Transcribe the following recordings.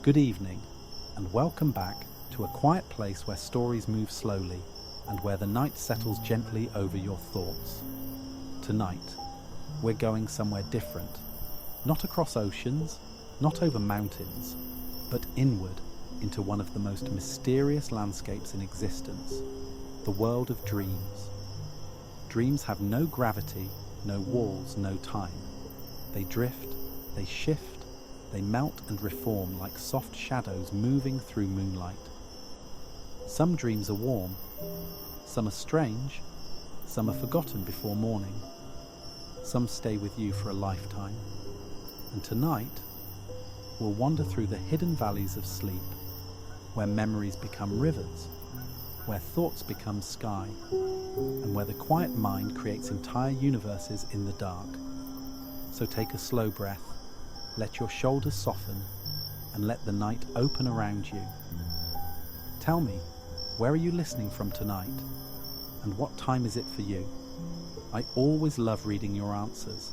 Good evening, and welcome back to a quiet place where stories move slowly and where the night settles gently over your thoughts. Tonight, we're going somewhere different. Not across oceans, not over mountains, but inward into one of the most mysterious landscapes in existence, the world of dreams. Dreams have no gravity, no walls, no time. They drift, they shift, they melt and reform like soft shadows moving through moonlight. Some dreams are warm, some are strange, some are forgotten before morning. Some stay with you for a lifetime. And tonight, we'll wander through the hidden valleys of sleep, where memories become rivers, where thoughts become sky, and where the quiet mind creates entire universes in the dark. So take a slow breath, let your shoulders soften, and let the night open around you. Tell me, where are you listening from tonight? And what time is it for you? I always love reading your answers.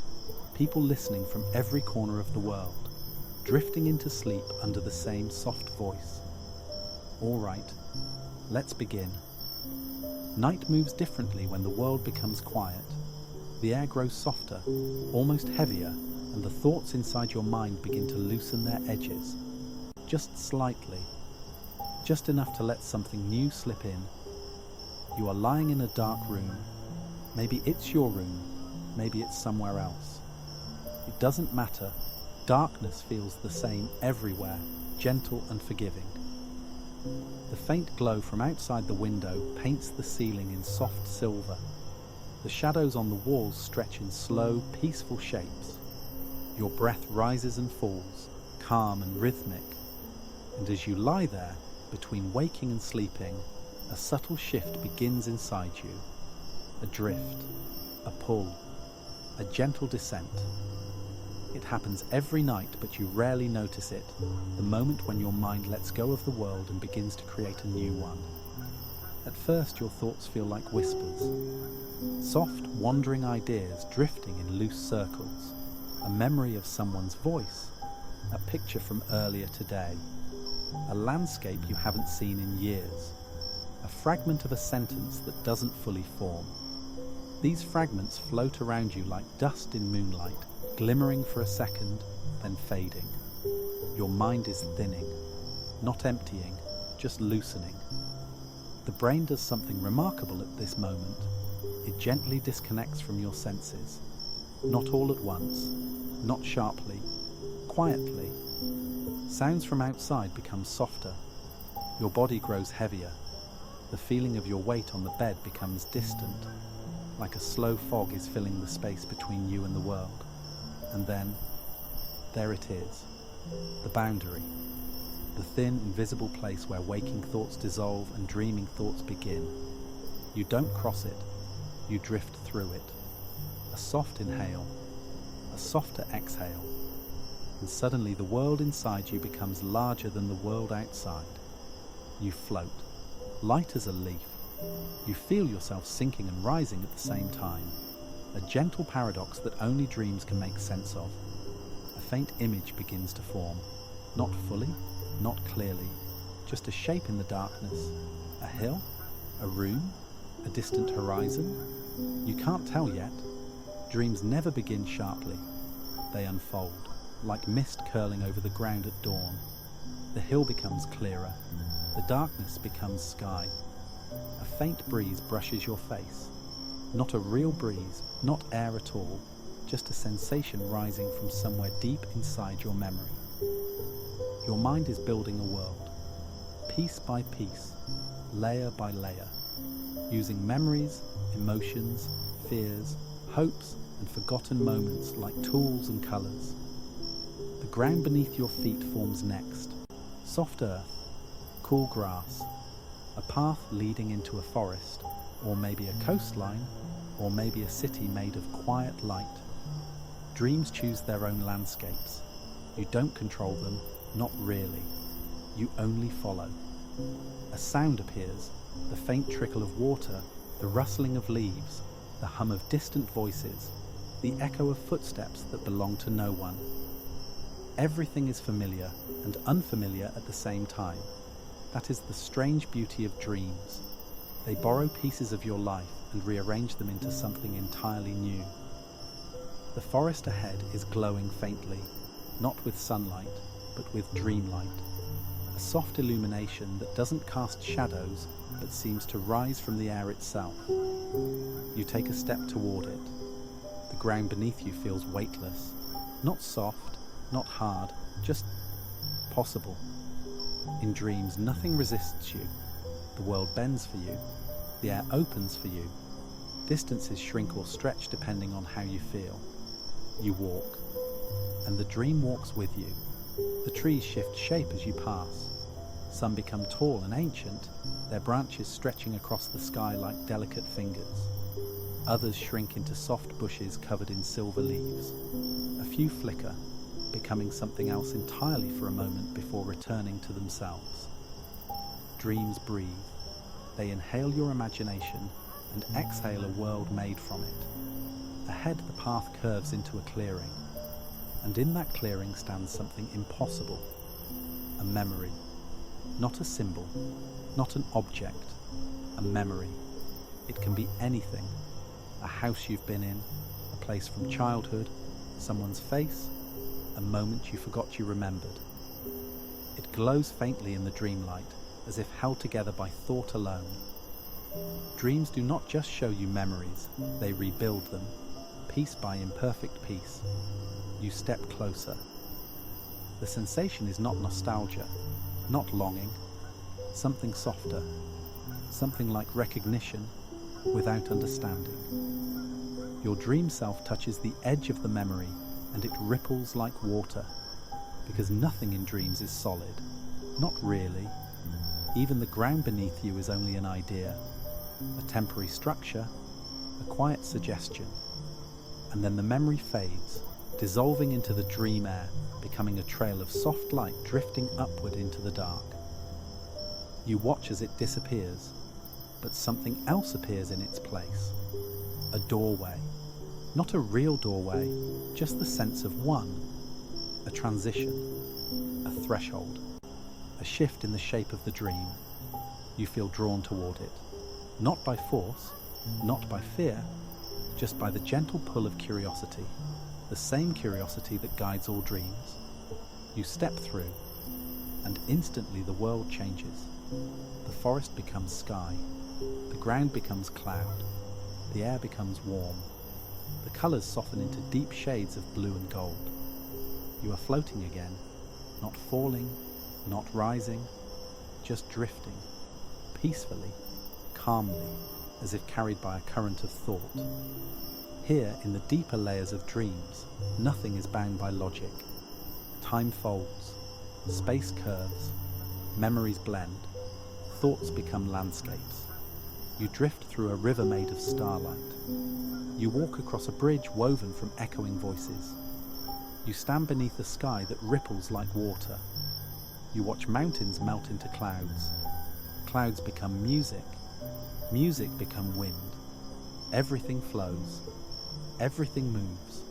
People listening from every corner of the world, drifting into sleep under the same soft voice. All right, let's begin. Night moves differently when the world becomes quiet. The air grows softer, almost heavier, and the thoughts inside your mind begin to loosen their edges. Just slightly. Just enough to let something new slip in. You are lying in a dark room. Maybe it's your room, maybe it's somewhere else. It doesn't matter. Darkness feels the same everywhere, gentle and forgiving. The faint glow from outside the window paints the ceiling in soft silver. The shadows on the walls stretch in slow, peaceful shapes. Your breath rises and falls, calm and rhythmic. And as you lie there, between waking and sleeping, a subtle shift begins inside you. A drift, a pull, a gentle descent. It happens every night, but you rarely notice it, the moment when your mind lets go of the world and begins to create a new one. At first, your thoughts feel like whispers, soft, wandering ideas drifting in loose circles, a memory of someone's voice, a picture from earlier today, a landscape you haven't seen in years, a fragment of a sentence that doesn't fully form. These fragments float around you like dust in moonlight, glimmering for a second, then fading. Your mind is thinning, not emptying, just loosening. The brain does something remarkable at this moment. It gently disconnects from your senses. Not all at once, not sharply, quietly. Sounds from outside become softer. Your body grows heavier. The feeling of your weight on the bed becomes distant, like a slow fog is filling the space between you and the world. And then, there it is, the boundary, the thin, invisible place where waking thoughts dissolve and dreaming thoughts begin. You don't cross it, you drift through it. A soft inhale, a softer exhale, and suddenly the world inside you becomes larger than the world outside. You float, light as a leaf. You feel yourself sinking and rising at the same time. A gentle paradox that only dreams can make sense of. A faint image begins to form. Not fully, not clearly, just a shape in the darkness. A hill? A room? A distant horizon? You can't tell yet. Dreams never begin sharply. They unfold, like mist curling over the ground at dawn. The hill becomes clearer. The darkness becomes sky. A faint breeze brushes your face. Not a real breeze, not air at all, just a sensation rising from somewhere deep inside your memory. Your mind is building a world, piece by piece, layer by layer, using memories, emotions, fears, hopes, and forgotten moments like tools and colours. The ground beneath your feet forms next. Soft earth, cool grass, a path leading into a forest, or maybe a coastline, or maybe a city made of quiet light. Dreams choose their own landscapes. You don't control them, not really. You only follow. A sound appears, the faint trickle of water, the rustling of leaves, the hum of distant voices, the echo of footsteps that belong to no one. Everything is familiar and unfamiliar at the same time. That is the strange beauty of dreams. They borrow pieces of your life and rearrange them into something entirely new. The forest ahead is glowing faintly, not with sunlight, but with dreamlight. A soft illumination that doesn't cast shadows, but seems to rise from the air itself. You take a step toward it. The ground beneath you feels weightless, not soft, not hard, just possible. In dreams, nothing resists you. The world bends for you. The air opens for you. Distances shrink or stretch depending on how you feel. You walk, and the dream walks with you. The trees shift shape as you pass. Some become tall and ancient, their branches stretching across the sky like delicate fingers. Others shrink into soft bushes covered in silver leaves. A few flicker, becoming something else entirely for a moment before returning to themselves. Dreams breathe. They inhale your imagination and exhale a world made from it. Ahead, the path curves into a clearing, and in that clearing stands something impossible. A memory. Not a symbol, not an object, a memory. It can be anything. A house you've been in, a place from childhood, someone's face, a moment you forgot you remembered. It glows faintly in the dreamlight, as if held together by thought alone. Dreams do not just show you memories, they rebuild them, piece by imperfect piece. You step closer. The sensation is not nostalgia, not longing, something softer, something like recognition without understanding. Your dream self touches the edge of the memory and it ripples like water, because nothing in dreams is solid, not really. Even the ground beneath you is only an idea, a temporary structure, a quiet suggestion. And then the memory fades, dissolving into the dream air, becoming a trail of soft light drifting upward into the dark. You watch as it disappears, but something else appears in its place. A doorway. Not a real doorway, just the sense of one. A transition. A threshold. A shift in the shape of the dream. You feel drawn toward it. Not by force, not by fear, just by the gentle pull of curiosity. The same curiosity that guides all dreams. You step through, and instantly the world changes. The forest becomes sky. The ground becomes cloud. The air becomes warm. The colours soften into deep shades of blue and gold. You are floating again, not falling, not rising, just drifting, peacefully, calmly, as if carried by a current of thought. Here, in the deeper layers of dreams, nothing is bound by logic. Time folds, space curves, memories blend, thoughts become landscapes. You drift through a river made of starlight. You walk across a bridge woven from echoing voices. You stand beneath a sky that ripples like water. You watch mountains melt into clouds. Clouds become music. Music become wind. Everything flows. Everything moves.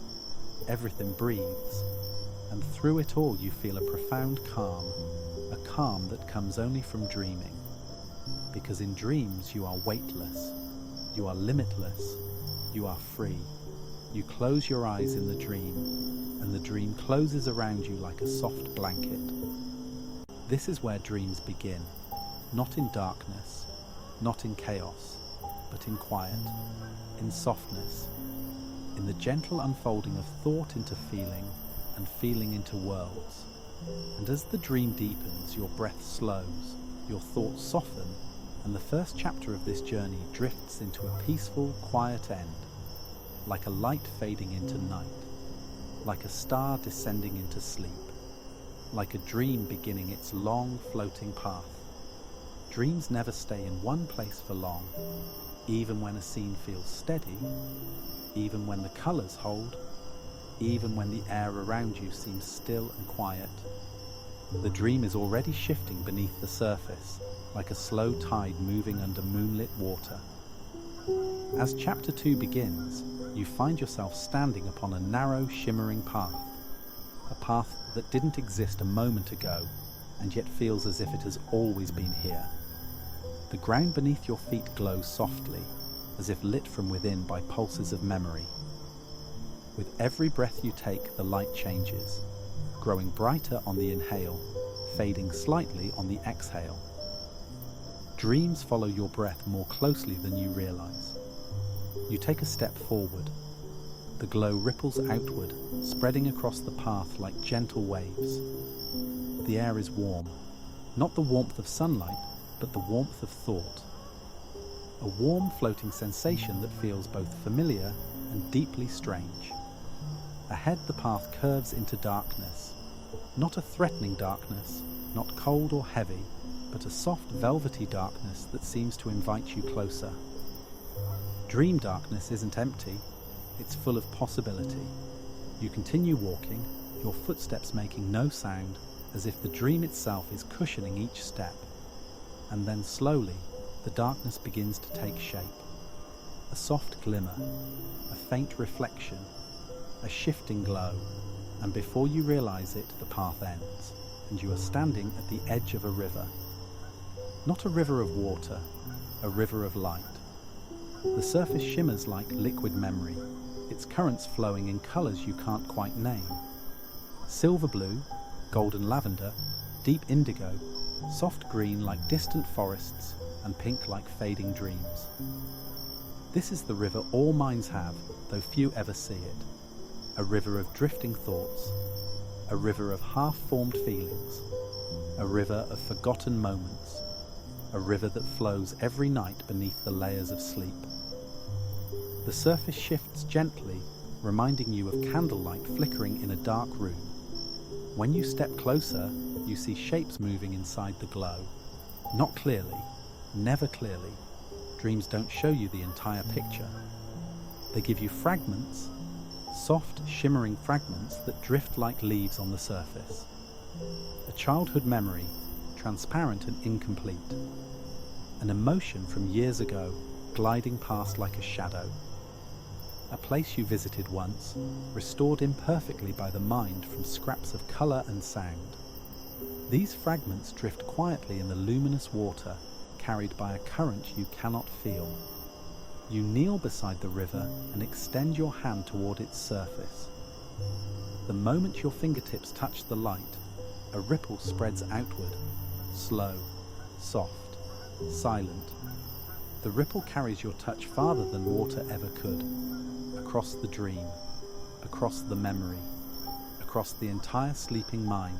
Everything breathes. And through it all you feel a profound calm, a calm that comes only from dreaming. Because in dreams you are weightless. You are limitless. You are free. You close your eyes in the dream, and the dream closes around you like a soft blanket. This is where dreams begin, not in darkness, not in chaos, but in quiet, in softness, in the gentle unfolding of thought into feeling and feeling into worlds. And as the dream deepens, your breath slows, your thoughts soften, and the first chapter of this journey drifts into a peaceful, quiet end, like a light fading into night, like a star descending into sleep, like a dream beginning its long, floating path. Dreams never stay in one place for long, even when a scene feels steady, even when the colours hold, even when the air around you seems still and quiet. The dream is already shifting beneath the surface, like a slow tide moving under moonlit water. As chapter 2 begins, you find yourself standing upon a narrow, shimmering path, a path that didn't exist a moment ago and yet feels as if it has always been here. The ground beneath your feet glows softly, as if lit from within by pulses of memory. With every breath you take, the light changes, growing brighter on the inhale, fading slightly on the exhale. Dreams follow your breath more closely than you realize. You take a step forward. The glow ripples outward, spreading across the path like gentle waves. The air is warm, not the warmth of sunlight, but the warmth of thought. A warm, floating sensation that feels both familiar and deeply strange. Ahead, the path curves into darkness. Not a threatening darkness, not cold or heavy, but a soft, velvety darkness that seems to invite you closer. Dream darkness isn't empty, it's full of possibility. You continue walking, your footsteps making no sound, as if the dream itself is cushioning each step. And then slowly, the darkness begins to take shape. A soft glimmer, a faint reflection, a shifting glow, and before you realize it, the path ends, and you are standing at the edge of a river. Not a river of water, a river of light. The surface shimmers like liquid memory, its currents flowing in colors you can't quite name. Silver blue, golden lavender, deep indigo, soft green like distant forests, and pink like fading dreams. This is the river all minds have, though few ever see it. A river of drifting thoughts, a river of half-formed feelings, a river of forgotten moments, a river that flows every night beneath the layers of sleep. The surface shifts gently, reminding you of candlelight flickering in a dark room. When you step closer, you see shapes moving inside the glow. Not clearly, never clearly. Dreams don't show you the entire picture. They give you fragments, soft, shimmering fragments that drift like leaves on the surface. A childhood memory, transparent and incomplete. An emotion from years ago, gliding past like a shadow. A place you visited once, restored imperfectly by the mind from scraps of colour and sound. These fragments drift quietly in the luminous water, carried by a current you cannot feel. You kneel beside the river and extend your hand toward its surface. The moment your fingertips touch the light, a ripple spreads outward, slow, soft, silent. The ripple carries your touch farther than water ever could, across the dream, across the memory, across the entire sleeping mind.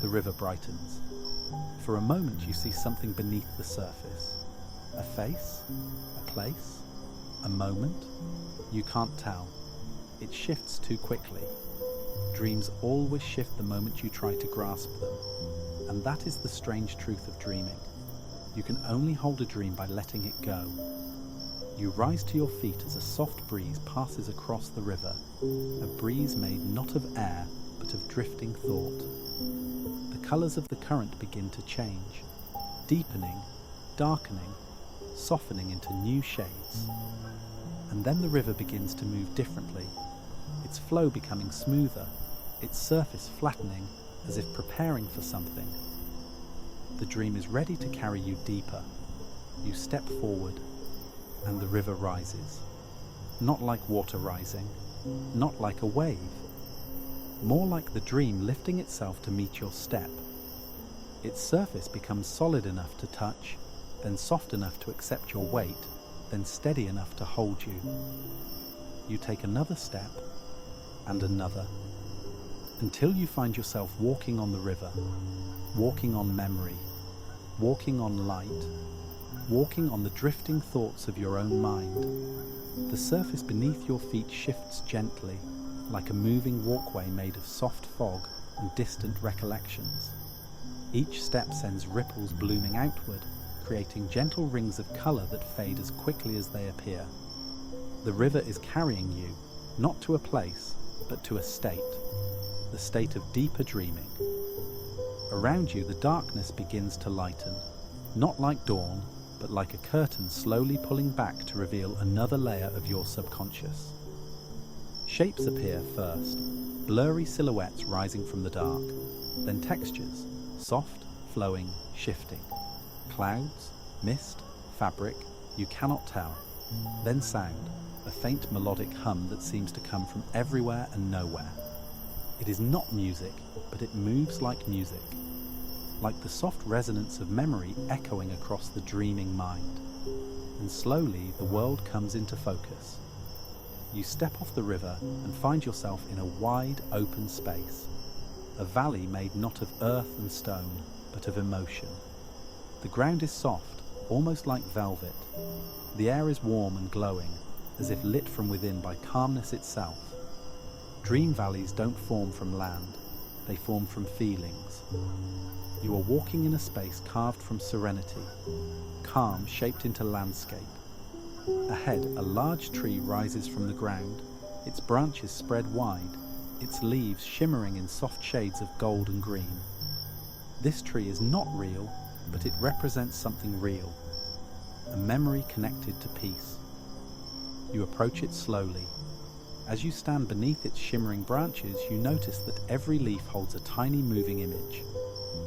The river brightens. For a moment you see something beneath the surface. A face? A place? A moment? You can't tell. It shifts too quickly. Dreams always shift the moment you try to grasp them. And that is the strange truth of dreaming. You can only hold a dream by letting it go. You rise to your feet as a soft breeze passes across the river, a breeze made not of air, but of drifting thought. The colours of the current begin to change, deepening, darkening, softening into new shades. And then the river begins to move differently, its flow becoming smoother, its surface flattening, as if preparing for something. The dream is ready to carry you deeper. You step forward, and the river rises. Not like water rising, not like a wave. More like the dream lifting itself to meet your step. Its surface becomes solid enough to touch, then soft enough to accept your weight, then steady enough to hold you. You take another step, and another, until you find yourself walking on the river, walking on memory, walking on light, walking on the drifting thoughts of your own mind. The surface beneath your feet shifts gently, like a moving walkway made of soft fog and distant recollections. Each step sends ripples blooming outward, creating gentle rings of colour that fade as quickly as they appear. The river is carrying you, not to a place, but to a state, the state of deeper dreaming. Around you, the darkness begins to lighten, not like dawn, but like a curtain slowly pulling back to reveal another layer of your subconscious. Shapes appear first, blurry silhouettes rising from the dark, then textures, soft, flowing, shifting. Clouds, mist, fabric, you cannot tell. Then sound, a faint melodic hum that seems to come from everywhere and nowhere. It is not music, but it moves like music, like the soft resonance of memory echoing across the dreaming mind. And slowly the world comes into focus. You step off the river and find yourself in a wide, open space. A valley made not of earth and stone, but of emotion. The ground is soft, almost like velvet. The air is warm and glowing, as if lit from within by calmness itself. Dream valleys don't form from land, they form from feelings. You are walking in a space carved from serenity, calm shaped into landscape. Ahead, a large tree rises from the ground, its branches spread wide, its leaves shimmering in soft shades of gold and green. This tree is not real, but it represents something real, a memory connected to peace. You approach it slowly. As you stand beneath its shimmering branches, you notice that every leaf holds a tiny moving image,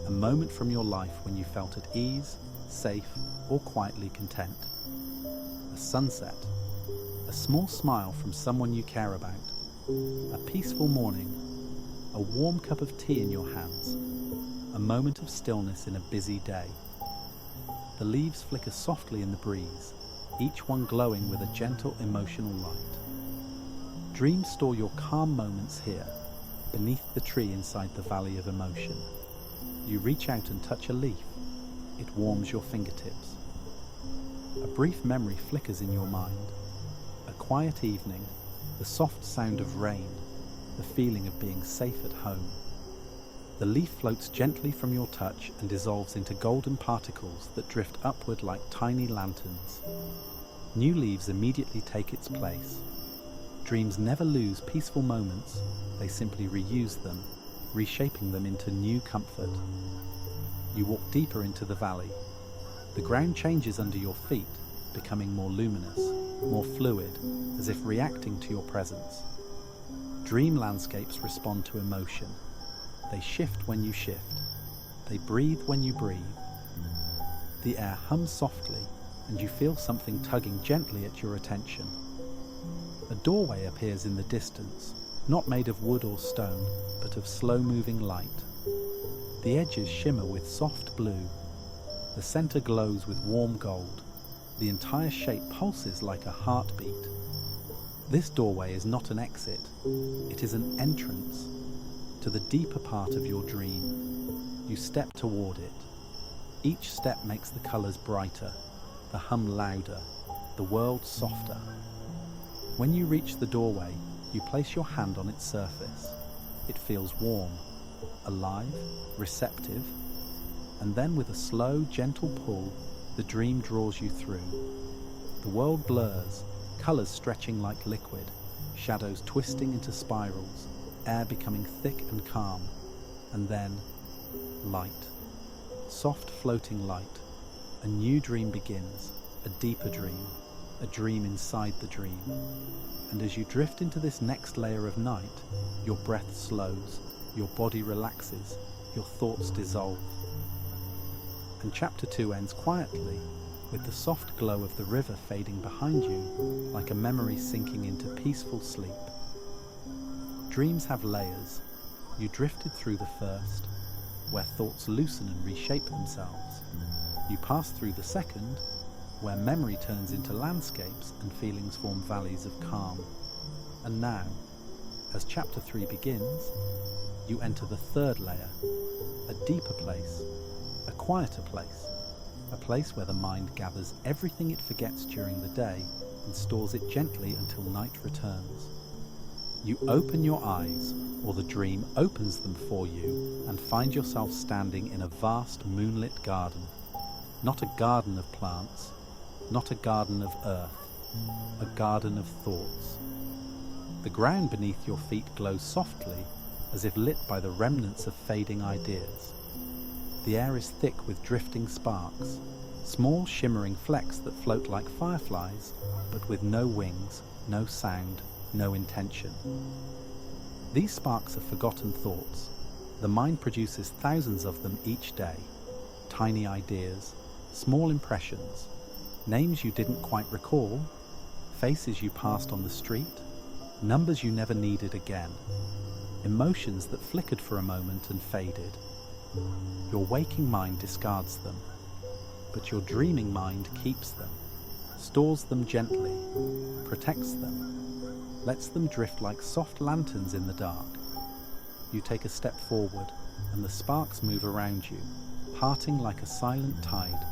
a moment from your life when you felt at ease, safe, or quietly content. A sunset, a small smile from someone you care about, a peaceful morning, a warm cup of tea in your hands, a moment of stillness in a busy day. The leaves flicker softly in the breeze, each one glowing with a gentle emotional light. Dreams store your calm moments here, beneath the tree inside the valley of emotion. You reach out and touch a leaf. It warms your fingertips. A brief memory flickers in your mind. A quiet evening, the soft sound of rain, the feeling of being safe at home. The leaf floats gently from your touch and dissolves into golden particles that drift upward like tiny lanterns. New leaves immediately take its place. Dreams never lose peaceful moments, they simply reuse them, reshaping them into new comfort. You walk deeper into the valley. The ground changes under your feet, becoming more luminous, more fluid, as if reacting to your presence. Dream landscapes respond to emotion. They shift when you shift. They breathe when you breathe. The air hums softly, and you feel something tugging gently at your attention. A doorway appears in the distance, not made of wood or stone, but of slow-moving light. The edges shimmer with soft blue. The center glows with warm gold. The entire shape pulses like a heartbeat. This doorway is not an exit. It is an entrance to the deeper part of your dream. You step toward it. Each step makes the colors brighter, the hum louder, the world softer. When you reach the doorway, you place your hand on its surface. It feels warm, alive, receptive, and then with a slow, gentle pull, the dream draws you through. The world blurs, colors stretching like liquid, shadows twisting into spirals, air becoming thick and calm, and then light. Soft floating light. A new dream begins, a deeper dream, a dream inside the dream. And as you drift into this next layer of night, your breath slows, your body relaxes, your thoughts dissolve. And chapter 2 ends quietly, with the soft glow of the river fading behind you, like a memory sinking into peaceful sleep. Dreams have layers. You drifted through the first, where thoughts loosen and reshape themselves. You pass through the second, where memory turns into landscapes and feelings form valleys of calm. And now, as chapter 3 begins, you enter the third layer, a deeper place, a quieter place, a place where the mind gathers everything it forgets during the day and stores it gently until night returns. You open your eyes, or the dream opens them for you, and find yourself standing in a vast moonlit garden. Not a garden of plants, not a garden of earth, a garden of thoughts. The ground beneath your feet glows softly, as if lit by the remnants of fading ideas. The air is thick with drifting sparks, small shimmering flecks that float like fireflies, but with no wings, no sound, no intention. These sparks are forgotten thoughts. The mind produces thousands of them each day. Tiny ideas, small impressions, names you didn't quite recall, faces you passed on the street, numbers you never needed again, emotions that flickered for a moment and faded. Your waking mind discards them, but your dreaming mind keeps them, stores them gently, protects them, lets them drift like soft lanterns in the dark. You take a step forward, and the sparks move around you, parting like a silent tide.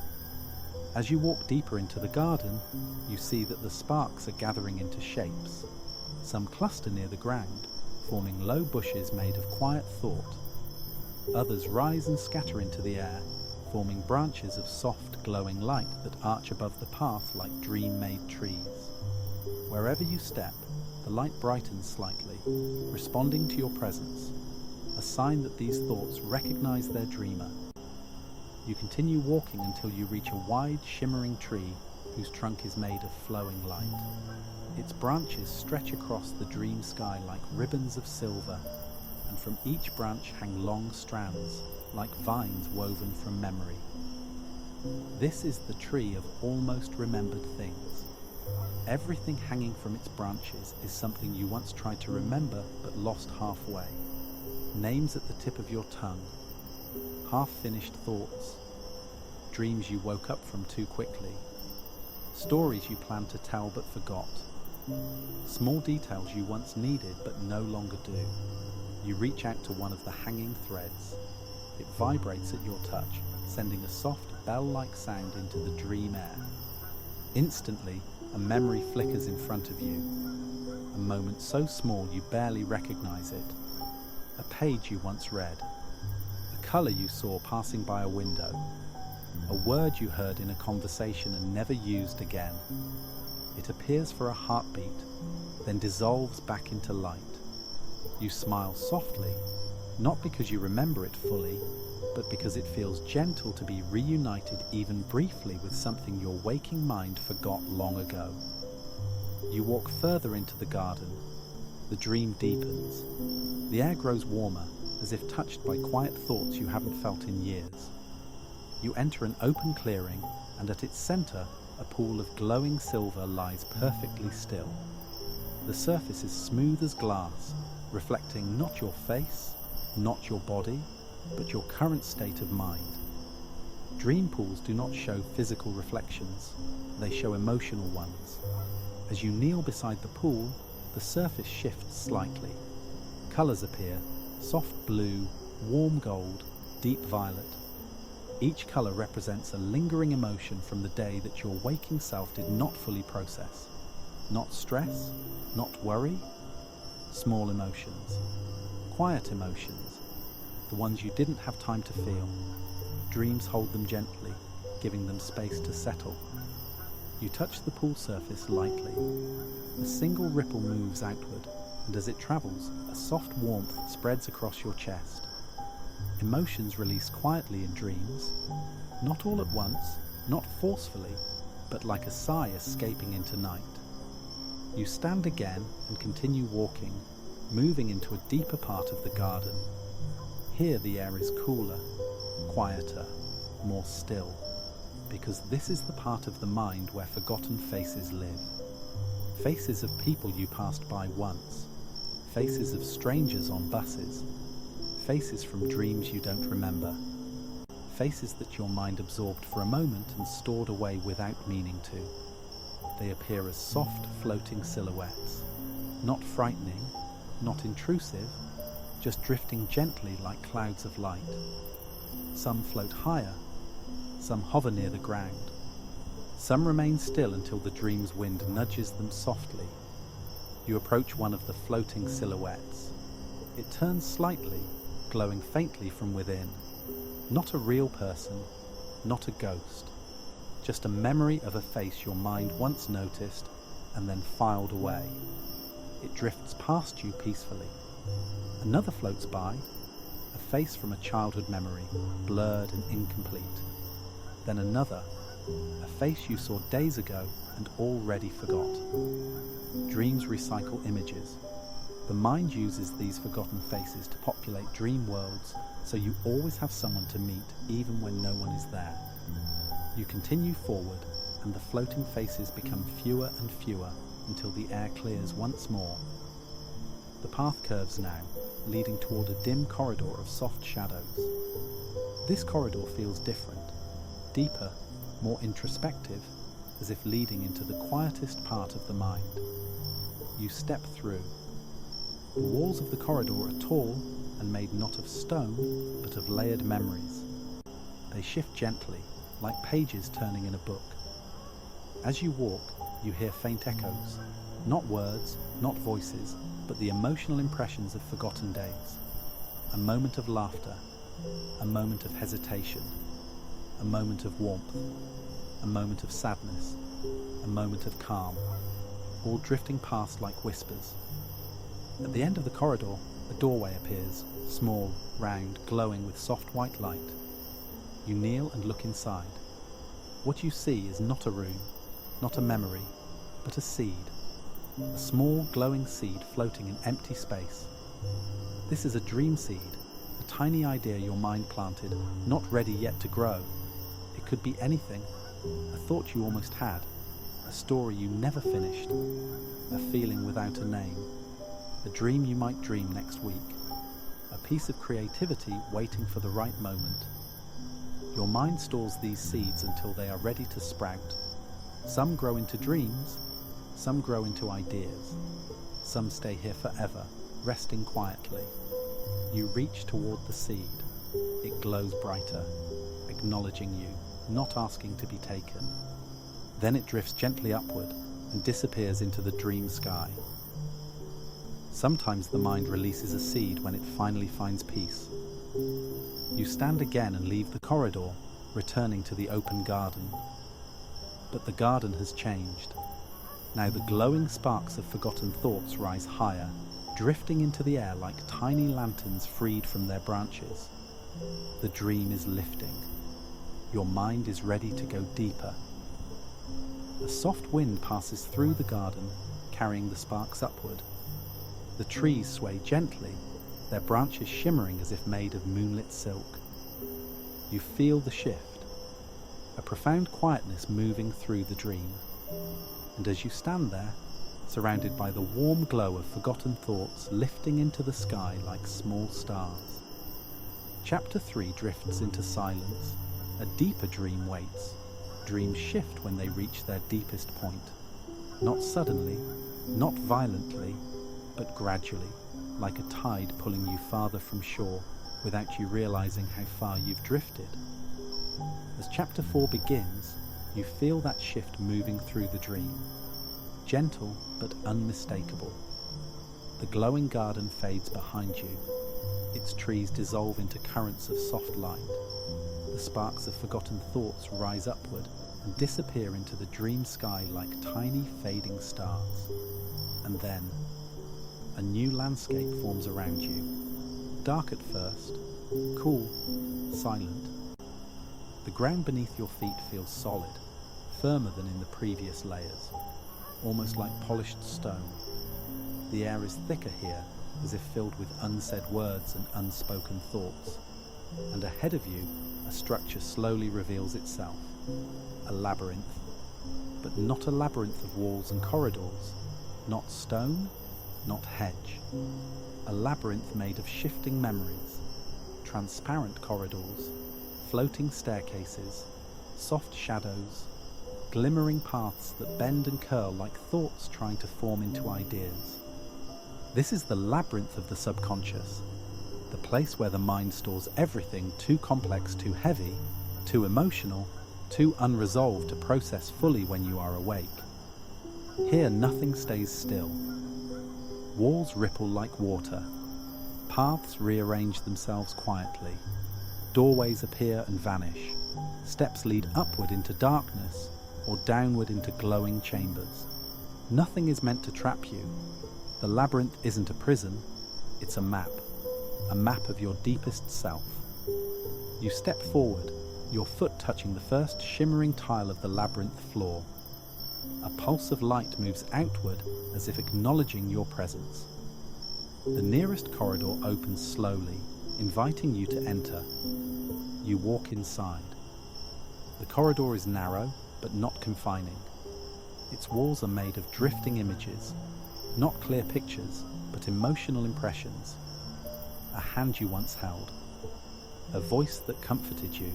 As you walk deeper into the garden, you see that the sparks are gathering into shapes. Some cluster near the ground, forming low bushes made of quiet thought. Others rise and scatter into the air, forming branches of soft, glowing light that arch above the path like dream-made trees. Wherever you step, the light brightens slightly, responding to your presence, a sign that these thoughts recognize their dreamer. You continue walking until you reach a wide, shimmering tree whose trunk is made of flowing light. Its branches stretch across the dream sky like ribbons of silver, and from each branch hang long strands, like vines woven from memory. This is the tree of almost remembered things. Everything hanging from its branches is something you once tried to remember but lost halfway. Names at the tip of your tongue, half-finished thoughts, dreams you woke up from too quickly, stories you planned to tell but forgot, small details you once needed but no longer do. You reach out to one of the hanging threads. It vibrates at your touch, sending a soft bell-like sound into the dream air. Instantly, a memory flickers in front of you, a moment so small you barely recognize it. A page you once read, a color you saw passing by a window, a word you heard in a conversation and never used again. It appears for a heartbeat, then dissolves back into light. You smile softly, not because you remember it fully, but because it feels gentle to be reunited even briefly with something your waking mind forgot long ago. You walk further into the garden. The dream deepens. The air grows warmer, as if touched by quiet thoughts you haven't felt in years. You enter an open clearing, and at its center, a pool of glowing silver lies perfectly still. The surface is smooth as glass, reflecting not your face, not your body, but your current state of mind. Dream pools do not show physical reflections, they show emotional ones. As you kneel beside the pool, the surface shifts slightly. Colors appear, soft blue, warm gold, deep violet. Each color represents a lingering emotion from the day that your waking self did not fully process. Not stress, not worry, small emotions, quiet emotions, the ones you didn't have time to feel. Dreams hold them gently, giving them space to settle. You touch the pool surface lightly. A single ripple moves outward, and as it travels, a soft warmth spreads across your chest. Emotions release quietly in dreams, not all at once, not forcefully, but like a sigh escaping into night. You stand again and continue walking, moving into a deeper part of the garden. Here the air is cooler, quieter, more still, because this is the part of the mind where forgotten faces live. Faces of people you passed by once, faces of strangers on buses, faces from dreams you don't remember, faces that your mind absorbed for a moment and stored away without meaning to. They appear as soft, floating silhouettes, not frightening, not intrusive, just drifting gently like clouds of light. Some float higher, some hover near the ground. Some remain still until the dream's wind nudges them softly. You approach one of the floating silhouettes. It turns slightly, glowing faintly from within. Not a real person, not a ghost. Just a memory of a face your mind once noticed and then filed away. It drifts past you peacefully. Another floats by, a face from a childhood memory, blurred and incomplete. Then another, a face you saw days ago and already forgot. Dreams recycle images. The mind uses these forgotten faces to populate dream worlds, so you always have someone to meet even when no one is there. You continue forward, and the floating faces become fewer and fewer until the air clears once more. The path curves now, leading toward a dim corridor of soft shadows. This corridor feels different, deeper, more introspective, as if leading into the quietest part of the mind. You step through. The walls of the corridor are tall and made not of stone, but of layered memories. They shift gently, like pages turning in a book. As you walk, you hear faint echoes, not words, not voices, but the emotional impressions of forgotten days. A moment of laughter, a moment of hesitation, a moment of warmth, a moment of sadness, a moment of calm, all drifting past like whispers. At the end of the corridor, a doorway appears, small, round, glowing with soft white light. You kneel and look inside. What you see is not a room, not a memory, but a seed. A small, glowing seed floating in empty space. This is a dream seed, a tiny idea your mind planted, not ready yet to grow. It could be anything, a thought you almost had, a story you never finished, a feeling without a name, a dream you might dream next week, a piece of creativity waiting for the right moment. Your mind stores these seeds until they are ready to sprout. Some grow into dreams, some grow into ideas, some stay here forever, resting quietly. You reach toward the seed. It glows brighter, acknowledging you, not asking to be taken. Then it drifts gently upward and disappears into the dream sky. Sometimes the mind releases a seed when it finally finds peace. You stand again and leave the corridor, returning to the open garden. But the garden has changed. Now the glowing sparks of forgotten thoughts rise higher, drifting into the air like tiny lanterns freed from their branches. The dream is lifting. Your mind is ready to go deeper. A soft wind passes through the garden, carrying the sparks upward. The trees sway gently, their branches shimmering as if made of moonlit silk. You feel the shift, a profound quietness moving through the dream. And as you stand there, surrounded by the warm glow of forgotten thoughts lifting into the sky like small stars. Chapter 3 drifts into silence. A deeper dream waits. Dreams shift when they reach their deepest point. Not suddenly, not violently, but gradually, like a tide pulling you farther from shore without you realizing how far you've drifted. As Chapter 4 begins, you feel that shift moving through the dream. Gentle but unmistakable. The glowing garden fades behind you. Its trees dissolve into currents of soft light. The sparks of forgotten thoughts rise upward and disappear into the dream sky like tiny fading stars. And then, a new landscape forms around you. Dark at first, cool, silent. The ground beneath your feet feels solid, firmer than in the previous layers, almost like polished stone. The air is thicker here, as if filled with unsaid words and unspoken thoughts. And ahead of you, a structure slowly reveals itself. A labyrinth. But not a labyrinth of walls and corridors. Not stone, not hedge. A labyrinth made of shifting memories, transparent corridors, floating staircases, soft shadows, glimmering paths that bend and curl like thoughts trying to form into ideas. This is the labyrinth of the subconscious, the place where the mind stores everything too complex, too heavy, too emotional, too unresolved to process fully when you are awake. Here nothing stays still. Walls ripple like water. Paths rearrange themselves quietly. Doorways appear and vanish. Steps lead upward into darkness or downward into glowing chambers. Nothing is meant to trap you. The labyrinth isn't a prison, it's a map of your deepest self. You step forward, your foot touching the first shimmering tile of the labyrinth floor. A pulse of light moves outward as if acknowledging your presence. The nearest corridor opens slowly, inviting you to enter. You walk inside. The corridor is narrow, but not confining. Its walls are made of drifting images, not clear pictures, but emotional impressions. A hand you once held, a voice that comforted you,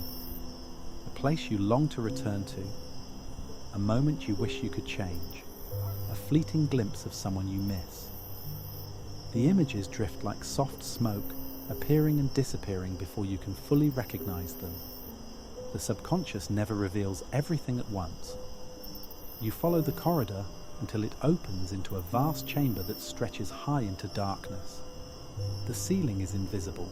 a place you long to return to, a moment you wish you could change, a fleeting glimpse of someone you miss. The images drift like soft smoke, appearing and disappearing before you can fully recognize them. The subconscious never reveals everything at once. You follow the corridor until it opens into a vast chamber that stretches high into darkness. The ceiling is invisible.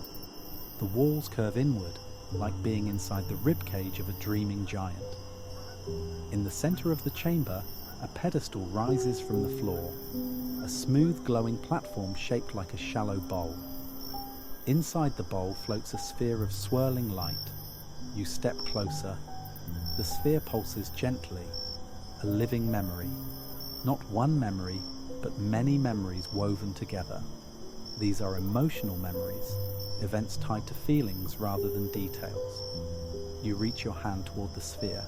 The walls curve inward, like being inside the ribcage of a dreaming giant. In the center of the chamber, a pedestal rises from the floor, a smooth glowing platform shaped like a shallow bowl. Inside the bowl floats a sphere of swirling light. You step closer. The sphere pulses gently, a living memory. Not one memory, but many memories woven together. These are emotional memories, events tied to feelings rather than details. You reach your hand toward the sphere.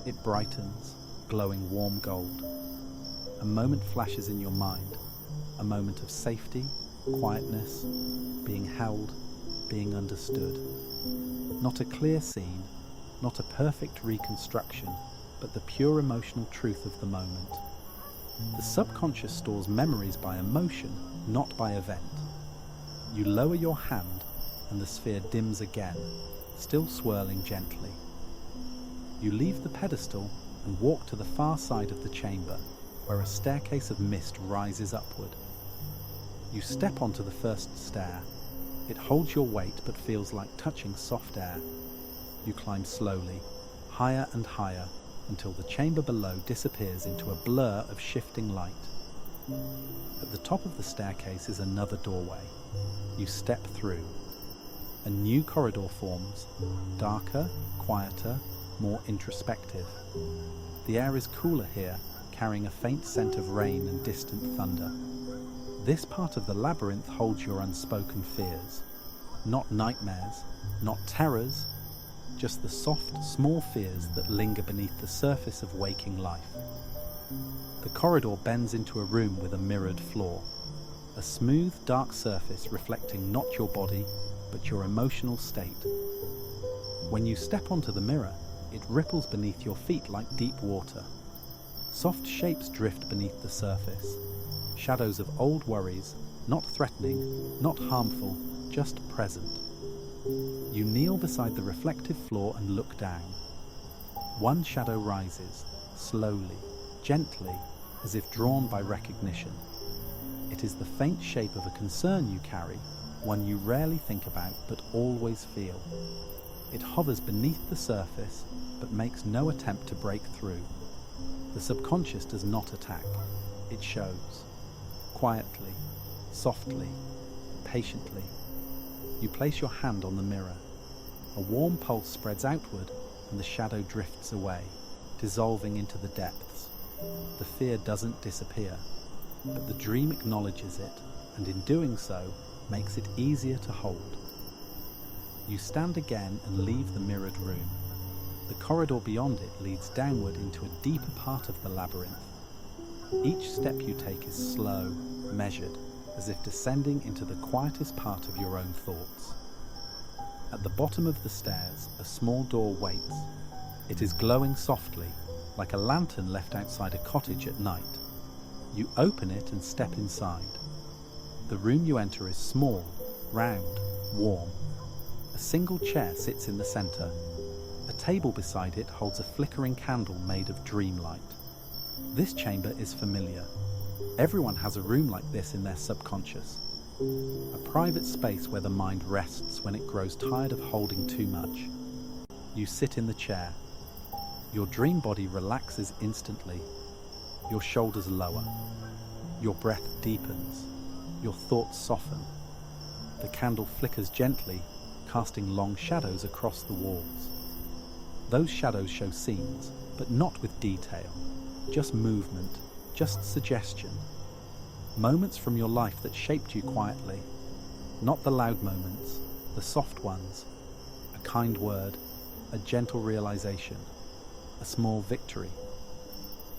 It brightens, glowing warm gold. A moment flashes in your mind, a moment of safety, quietness, being held, being understood. Not a clear scene, not a perfect reconstruction, but the pure emotional truth of the moment. The subconscious stores memories by emotion, not by event. You lower your hand and the sphere dims again, still swirling gently. You leave the pedestal and walk to the far side of the chamber, where a staircase of mist rises upward. You step onto the first stair. It holds your weight but feels like touching soft air. You climb slowly, higher and higher, until the chamber below disappears into a blur of shifting light. At the top of the staircase is another doorway. You step through. A new corridor forms, darker, quieter, more introspective. The air is cooler here, carrying a faint scent of rain and distant thunder. This part of the labyrinth holds your unspoken fears. Not nightmares, not terrors, just the soft, small fears that linger beneath the surface of waking life. The corridor bends into a room with a mirrored floor, a smooth, dark surface reflecting not your body, but your emotional state. When you step onto the mirror, it ripples beneath your feet like deep water. Soft shapes drift beneath the surface, shadows of old worries, not threatening, not harmful, just present. You kneel beside the reflective floor and look down. One shadow rises, slowly, gently, as if drawn by recognition. It is the faint shape of a concern you carry, one you rarely think about but always feel. It hovers beneath the surface, but makes no attempt to break through. The subconscious does not attack. It shows. Quietly, softly, patiently. You place your hand on the mirror. A warm pulse spreads outward and the shadow drifts away, dissolving into the depths. The fear doesn't disappear, but the dream acknowledges it, and in doing so, makes it easier to hold. You stand again and leave the mirrored room. The corridor beyond it leads downward into a deeper part of the labyrinth. Each step you take is slow, measured, as if descending into the quietest part of your own thoughts. At the bottom of the stairs, a small door waits. It is glowing softly, like a lantern left outside a cottage at night. You open it and step inside. The room you enter is small, round, warm. A single chair sits in the center. A table beside it holds a flickering candle made of dream light. This chamber is familiar. Everyone has a room like this in their subconscious. A private space where the mind rests when it grows tired of holding too much. You sit in the chair. Your dream body relaxes instantly. Your shoulders lower. Your breath deepens. Your thoughts soften. The candle flickers gently, casting long shadows across the walls. Those shadows show scenes, but not with detail, just movement, just suggestion. Moments from your life that shaped you quietly, not the loud moments, the soft ones. A kind word, a gentle realization, a small victory.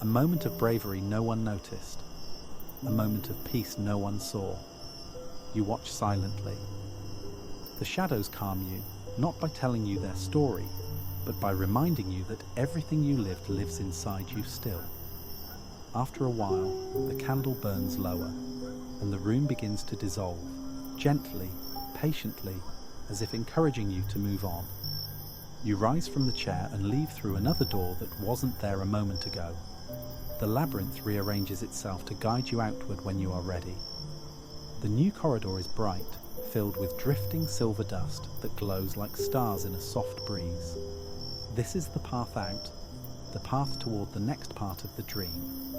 A moment of bravery no one noticed, a moment of peace no one saw. You watch silently. The shadows calm you, not by telling you their story, but by reminding you that everything you lived lives inside you still. After a while, the candle burns lower, and the room begins to dissolve, gently, patiently, as if encouraging you to move on. You rise from the chair and leave through another door that wasn't there a moment ago. The labyrinth rearranges itself to guide you outward when you are ready. The new corridor is bright, filled with drifting silver dust that glows like stars in a soft breeze. This is the path out, the path toward the next part of the dream.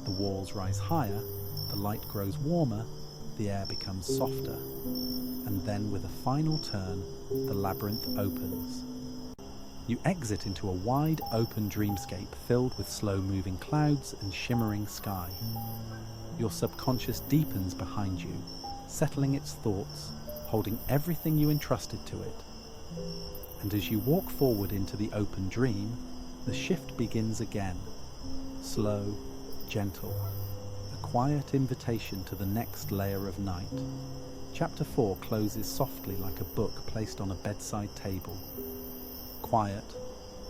The walls rise higher, the light grows warmer, the air becomes softer, and then with a final turn, the labyrinth opens. You exit into a wide open dreamscape filled with slow-moving clouds and shimmering sky. Your subconscious deepens behind you, settling its thoughts, holding everything you entrusted to it. And as you walk forward into the open dream, the shift begins again. Slow, gentle, a quiet invitation to the next layer of night. Chapter 4 closes softly like a book placed on a bedside table. Quiet,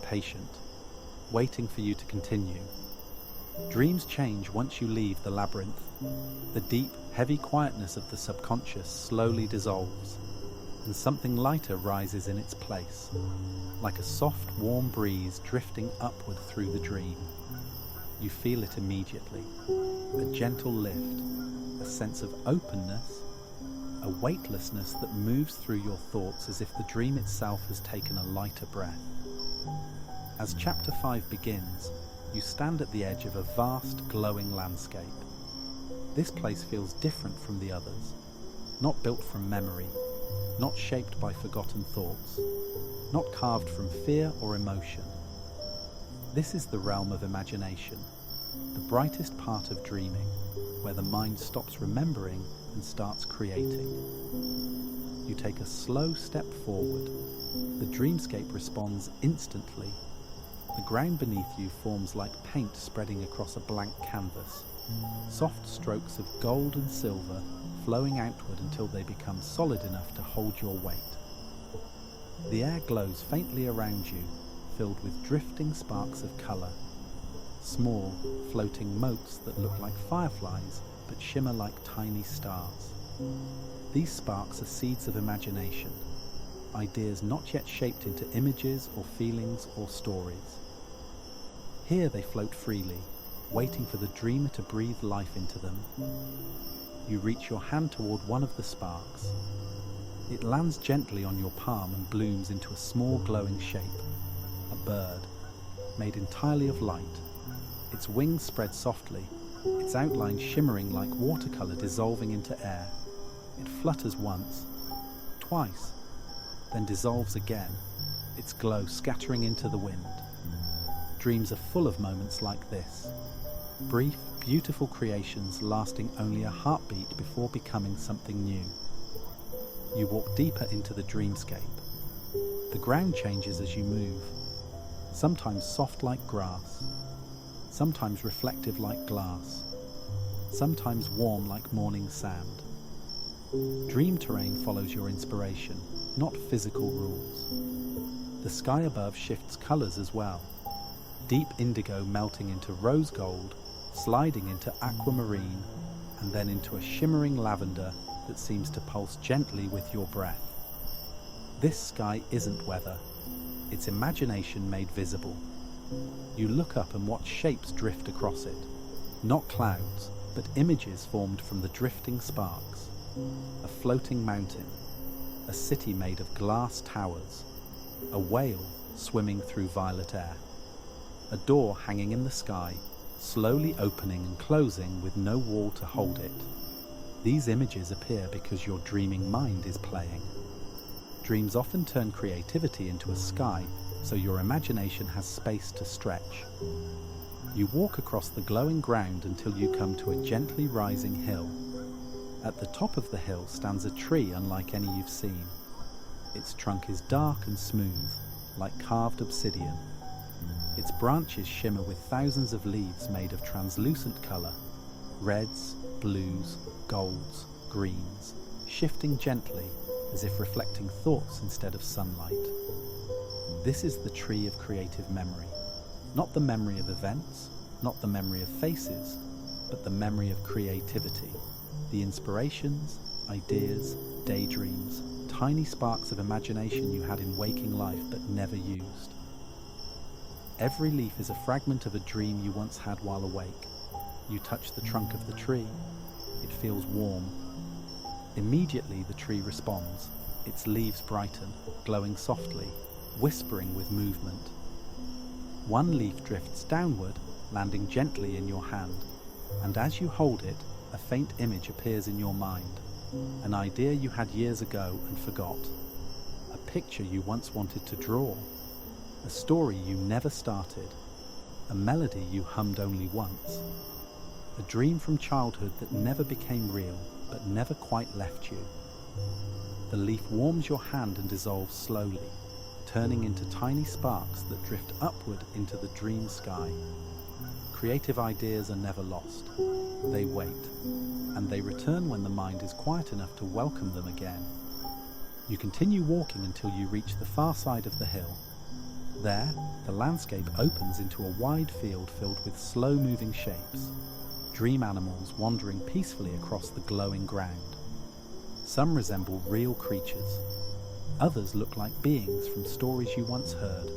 patient, waiting for you to continue. Dreams change once you leave the labyrinth. The deep, heavy quietness of the subconscious slowly dissolves, and something lighter rises in its place, like a soft, warm breeze drifting upward through the dream. You feel it immediately, a gentle lift, a sense of openness, a weightlessness that moves through your thoughts as if the dream itself has taken a lighter breath. As Chapter 5 begins, you stand at the edge of a vast, glowing landscape. This place feels different from the others, not built from memory, not shaped by forgotten thoughts, not carved from fear or emotion. This is the realm of imagination, the brightest part of dreaming, where the mind stops remembering and starts creating. You take a slow step forward. The dreamscape responds instantly. The ground beneath you forms like paint spreading across a blank canvas. Soft strokes of gold and silver flowing outward until they become solid enough to hold your weight. The air glows faintly around you, filled with drifting sparks of colour. Small, floating motes that look like fireflies but shimmer like tiny stars. These sparks are seeds of imagination, ideas not yet shaped into images or feelings or stories. Here they float freely, waiting for the dreamer to breathe life into them. You reach your hand toward one of the sparks. It lands gently on your palm and blooms into a small glowing shape, a bird, made entirely of light. Its wings spread softly, its outline shimmering like watercolor dissolving into air. It flutters once, twice, then dissolves again, its glow scattering into the wind. Dreams are full of moments like this. Brief, beautiful creations lasting only a heartbeat before becoming something new. You walk deeper into the dreamscape. The ground changes as you move, sometimes soft like grass, sometimes reflective like glass, sometimes warm like morning sand. Dream terrain follows your inspiration, not physical rules. The sky above shifts colours as well. Deep indigo melting into rose gold, sliding into aquamarine, and then into a shimmering lavender that seems to pulse gently with your breath. This sky isn't weather, it's imagination made visible. You look up and watch shapes drift across it, not clouds, but images formed from the drifting sparks. A floating mountain, a city made of glass towers, a whale swimming through violet air, a door hanging in the sky, slowly opening and closing with no wall to hold it. These images appear because your dreaming mind is playing. Dreams often turn creativity into a sky so your imagination has space to stretch. You walk across the glowing ground until you come to a gently rising hill. At the top of the hill stands a tree unlike any you've seen. Its trunk is dark and smooth, like carved obsidian. Its branches shimmer with thousands of leaves made of translucent color, reds, blues, golds, greens, shifting gently as if reflecting thoughts instead of sunlight. This is the tree of creative memory. Not the memory of events, not the memory of faces, but the memory of creativity. The inspirations, ideas, daydreams, tiny sparks of imagination you had in waking life but never used. Every leaf is a fragment of a dream you once had while awake. You touch the trunk of the tree. It feels warm. Immediately the tree responds. Its leaves brighten, glowing softly, whispering with movement. One leaf drifts downward, landing gently in your hand, and as you hold it, a faint image appears in your mind, an idea you had years ago and forgot, a picture you once wanted to draw, a story you never started, a melody you hummed only once, a dream from childhood that never became real but never quite left you. The leaf warms your hand and dissolves slowly, turning into tiny sparks that drift upward into the dream sky. Creative ideas are never lost. They wait, and they return when the mind is quiet enough to welcome them again. You continue walking until you reach the far side of the hill. There, the landscape opens into a wide field filled with slow-moving shapes, dream animals wandering peacefully across the glowing ground. Some resemble real creatures. Others look like beings from stories you once heard.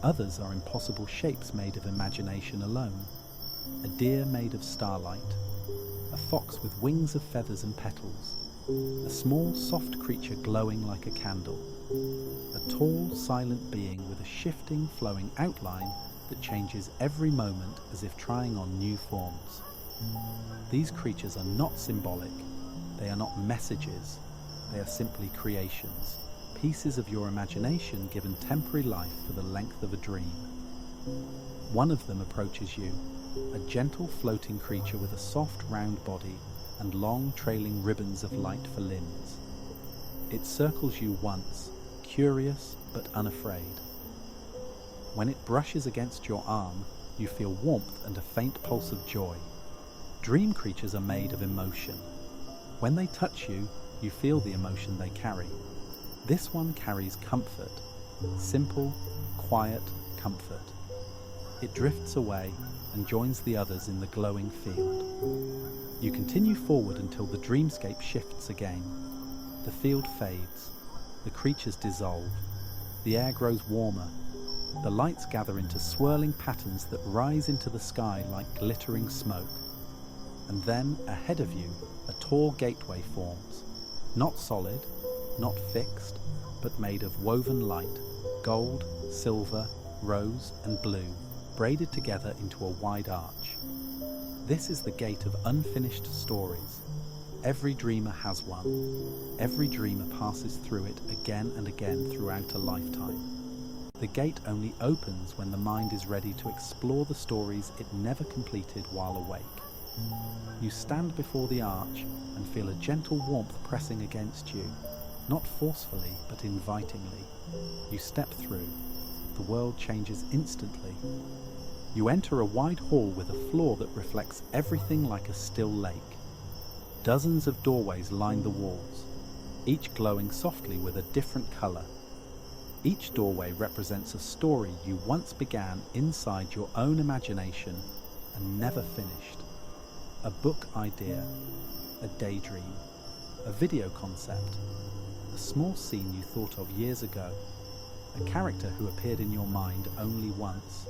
Others are impossible shapes made of imagination alone. A deer made of starlight, a fox with wings of feathers and petals, a small, soft creature glowing like a candle, a tall, silent being with a shifting, flowing outline that changes every moment as if trying on new forms. These creatures are not symbolic. They are not messages. They are simply creations, pieces of your imagination given temporary life for the length of a dream. One of them approaches you, a gentle floating creature with a soft round body and long trailing ribbons of light for limbs. It circles you once, curious but unafraid. When it brushes against your arm, you feel warmth and a faint pulse of joy. Dream creatures are made of emotion. When they touch you, you feel the emotion they carry. This one carries comfort, simple, quiet comfort. It drifts away and joins the others in the glowing field. You continue forward until the dreamscape shifts again. The field fades, the creatures dissolve, the air grows warmer, the lights gather into swirling patterns that rise into the sky like glittering smoke. And then, ahead of you, a tall gateway forms, not solid, not fixed, but made of woven light, gold, silver, rose, and blue, braided together into a wide arch. This is the gate of unfinished stories. Every dreamer has one. Every dreamer passes through it again and again throughout a lifetime. The gate only opens when the mind is ready to explore the stories it never completed while awake. You stand before the arch and feel a gentle warmth pressing against you, not forcefully but invitingly. You step through. The world changes instantly. You enter a wide hall with a floor that reflects everything like a still lake. Dozens of doorways line the walls, each glowing softly with a different color. Each doorway represents a story you once began inside your own imagination and never finished. A book idea, a daydream, a video concept, a small scene you thought of years ago, a character who appeared in your mind only once,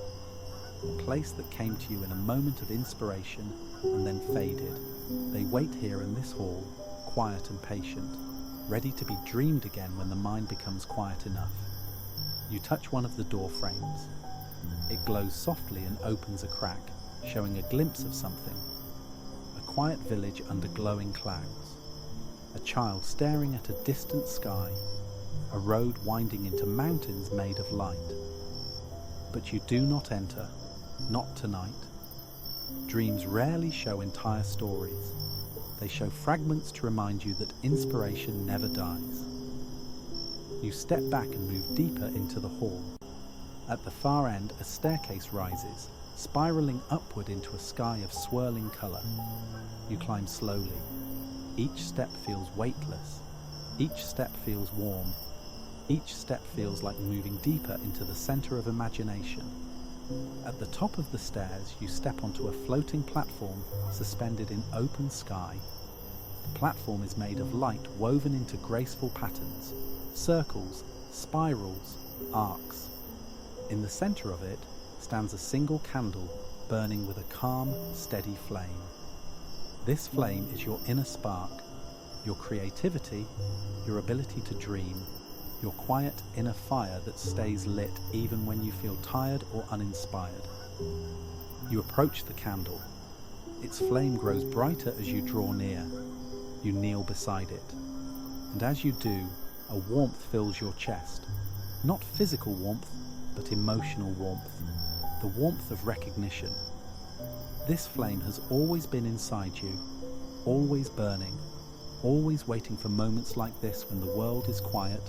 a place that came to you in a moment of inspiration and then faded. They wait here in this hall, quiet and patient, ready to be dreamed again when the mind becomes quiet enough. You touch one of the door frames. It glows softly and opens a crack, showing a glimpse of something. A quiet village under glowing clouds. A child staring at a distant sky. A road winding into mountains made of light. But you do not enter, not tonight. Dreams rarely show entire stories. They show fragments to remind you that inspiration never dies. You step back and move deeper into the hall. At the far end, a staircase rises, spiraling upward into a sky of swirling colour. You climb slowly. Each step feels weightless. Each step feels warm. Each step feels like moving deeper into the centre of imagination. At the top of the stairs, you step onto a floating platform suspended in open sky. The platform is made of light woven into graceful patterns, circles, spirals, arcs. In the centre of it stands a single candle burning with a calm, steady flame. This flame is your inner spark, your creativity, your ability to dream, your quiet inner fire that stays lit even when you feel tired or uninspired. You approach the candle. Its flame grows brighter as you draw near. You kneel beside it. And as you do, a warmth fills your chest. Not physical warmth, but emotional warmth. The warmth of recognition. This flame has always been inside you, always burning, always waiting for moments like this when the world is quiet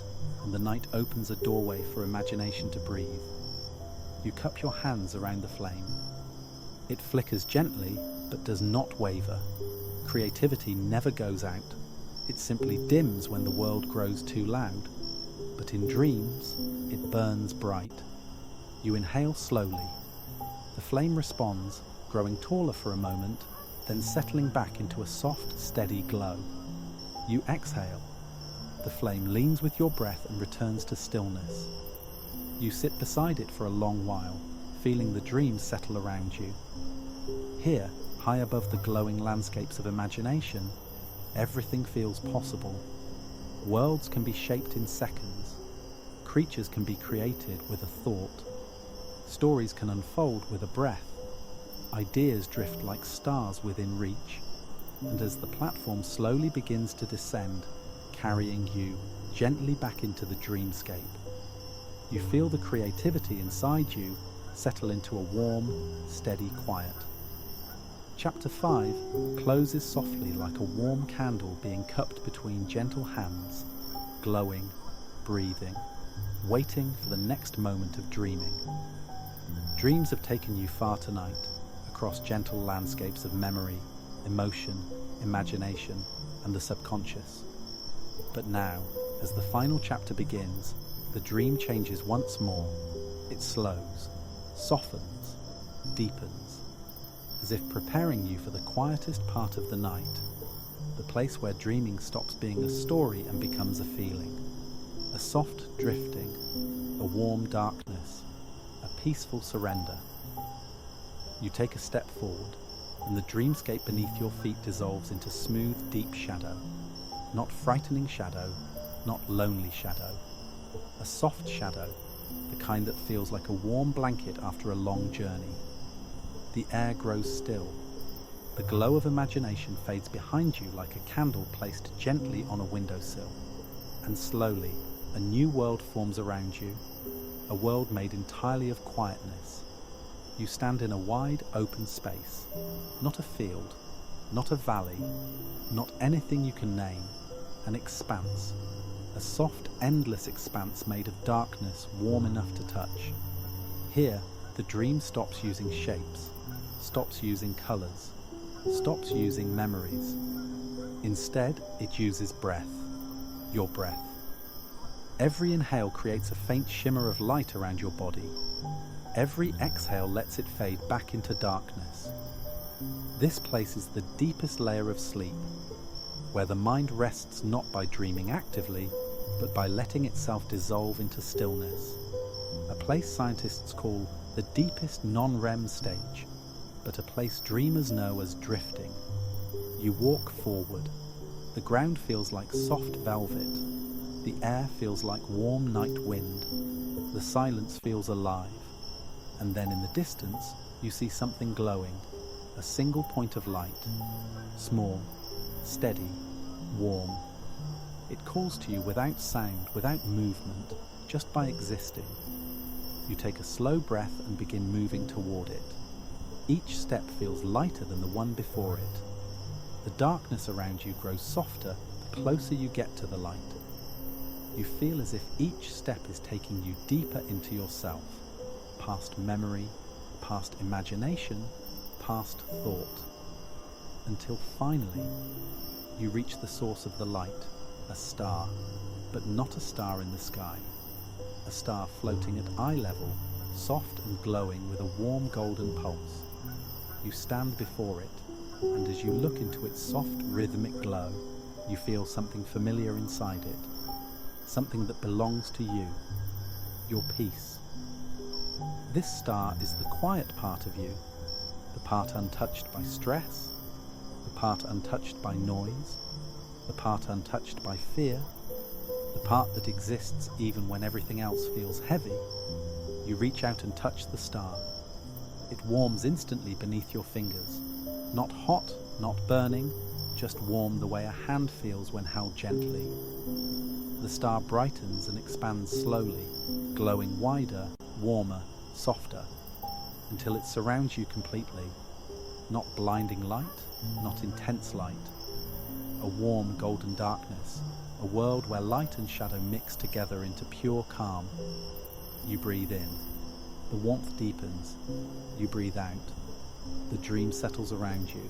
and the night opens a doorway for imagination to breathe. You cup your hands around the flame. It flickers gently, but does not waver. Creativity never goes out. It simply dims when the world grows too loud. But in dreams, it burns bright. You inhale slowly. The flame responds, growing taller for a moment, then settling back into a soft, steady glow. You exhale. The flame leans with your breath and returns to stillness. You sit beside it for a long while, feeling the dreams settle around you. Here, high above the glowing landscapes of imagination, everything feels possible. Worlds can be shaped in seconds. Creatures can be created with a thought. Stories can unfold with a breath. Ideas drift like stars within reach. And as the platform slowly begins to descend, carrying you gently back into the dreamscape, you feel the creativity inside you settle into a warm, steady quiet. Chapter 5 closes softly like a warm candle being cupped between gentle hands, glowing, breathing, waiting for the next moment of dreaming. Dreams have taken you far tonight, across gentle landscapes of memory, emotion, imagination, and the subconscious. But now, as the final chapter begins, the dream changes once more. It slows, softens, deepens, as if preparing you for the quietest part of the night, the place where dreaming stops being a story and becomes a feeling, a soft drifting, a warm darkness, a peaceful surrender. You take a step forward, and the dreamscape beneath your feet dissolves into smooth, deep shadow. Not frightening shadow, not lonely shadow. A soft shadow, the kind that feels like a warm blanket after a long journey. The air grows still. The glow of imagination fades behind you like a candle placed gently on a windowsill. And slowly, a new world forms around you, a world made entirely of quietness. You stand in a wide, open space, not a field, not a valley, not anything you can name, an expanse, a soft, endless expanse made of darkness warm enough to touch. Here, the dream stops using shapes, stops using colours, stops using memories. Instead, it uses breath, your breath. Every inhale creates a faint shimmer of light around your body. Every exhale lets it fade back into darkness. This places the deepest layer of sleep, where the mind rests not by dreaming actively, but by letting itself dissolve into stillness. A place scientists call the deepest non-REM stage, but a place dreamers know as drifting. You walk forward. The ground feels like soft velvet. The air feels like warm night wind. The silence feels alive. And then in the distance, you see something glowing, a single point of light, small, steady, warm. It calls to you without sound, without movement, just by existing. You take a slow breath and begin moving toward it. Each step feels lighter than the one before it. The darkness around you grows softer the closer you get to the light. You feel as if each step is taking you deeper into yourself, past memory, past imagination, past thought, until finally you reach the source of the light, a star, but not a star in the sky. A star floating at eye level, soft and glowing with a warm golden pulse. You stand before it, and as you look into its soft rhythmic glow, you feel something familiar inside it, something that belongs to you, your peace. This star is the quiet part of you, the part untouched by stress, the part untouched by noise, the part untouched by fear, the part that exists even when everything else feels heavy. You reach out and touch the star. It warms instantly beneath your fingers, not hot, not burning, just warm the way a hand feels when held gently. The star brightens and expands slowly, glowing wider, warmer, softer, until it surrounds you completely. Not blinding light, not intense light. A warm golden darkness, a world where light and shadow mix together into pure calm. You breathe in. The warmth deepens. You breathe out. The dream settles around you.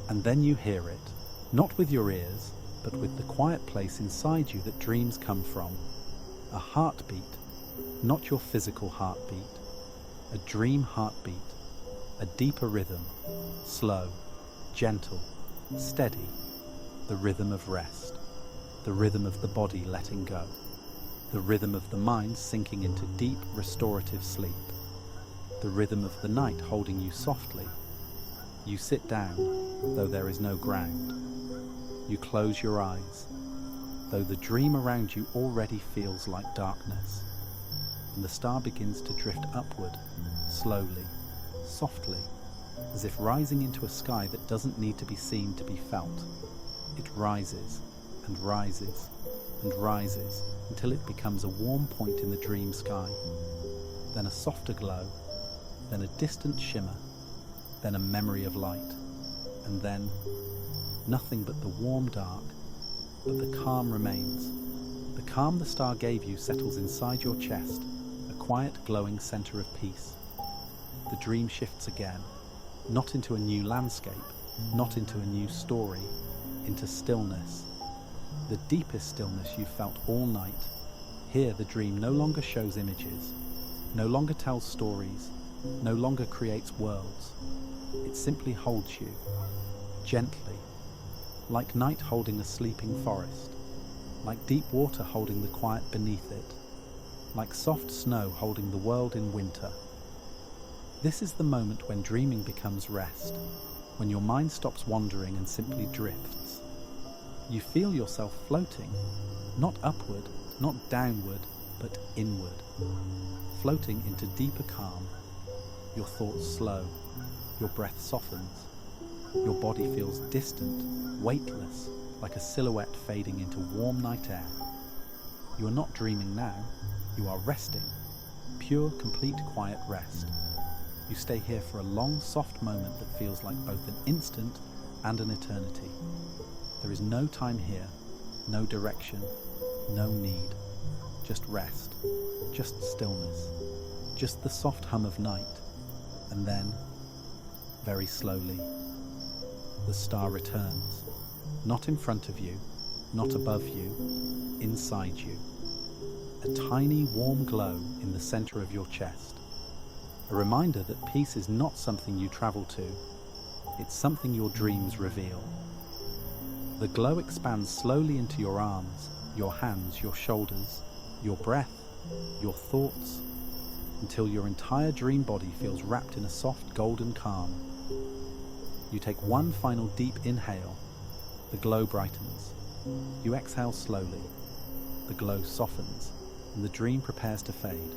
And then you hear it, not with your ears, but with the quiet place inside you that dreams come from. A heartbeat, not your physical heartbeat. A dream heartbeat, a deeper rhythm, slow, gentle, steady. The rhythm of rest, the rhythm of the body letting go, the rhythm of the mind sinking into deep restorative sleep, the rhythm of the night holding you softly. You sit down, though there is no ground. You close your eyes, though the dream around you already feels like darkness. And the star begins to drift upward, slowly, softly, as if rising into a sky that doesn't need to be seen to be felt. It rises and rises and rises until it becomes a warm point in the dream sky, then a softer glow, then a distant shimmer, then a memory of light, and then nothing but the warm dark, but the calm remains. The calm the star gave you settles inside your chest, a quiet glowing center of peace. The dream shifts again, not into a new landscape, not into a new story, into stillness, the deepest stillness you've felt all night. Here the dream no longer shows images, no longer tells stories, no longer creates worlds. It simply holds you, gently, like night holding a sleeping forest, like deep water holding the quiet beneath it, like soft snow holding the world in winter. This is the moment when dreaming becomes rest, when your mind stops wandering and simply drifts. You feel yourself floating, not upward, not downward, but inward, floating into deeper calm. Your thoughts slow, your breath softens, your body feels distant, weightless, like a silhouette fading into warm night air. You are not dreaming now, you are resting, pure, complete, quiet rest. You stay here for a long, soft moment that feels like both an instant and an eternity. There is no time here, no direction, no need. Just rest, just stillness, just the soft hum of night. And then, very slowly, the star returns. Not in front of you, not above you, inside you. A tiny warm glow in the center of your chest. A reminder that peace is not something you travel to, it's something your dreams reveal. The glow expands slowly into your arms, your hands, your shoulders, your breath, your thoughts, until your entire dream body feels wrapped in a soft golden calm. You take one final deep inhale, the glow brightens. You exhale slowly, the glow softens, and the dream prepares to fade.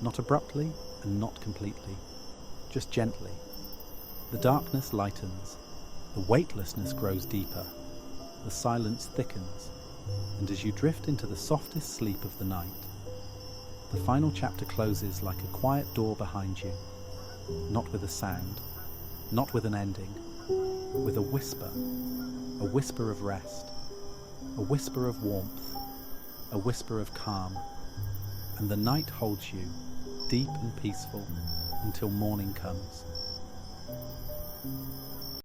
Not abruptly and not completely, just gently. The darkness lightens, the weightlessness grows deeper, the silence thickens, and as you drift into the softest sleep of the night, The final chapter closes like a quiet door behind you, not with a sound, not with an ending, with a whisper of rest, a whisper of warmth, a whisper of calm, and the night holds you, deep and peaceful, until morning comes.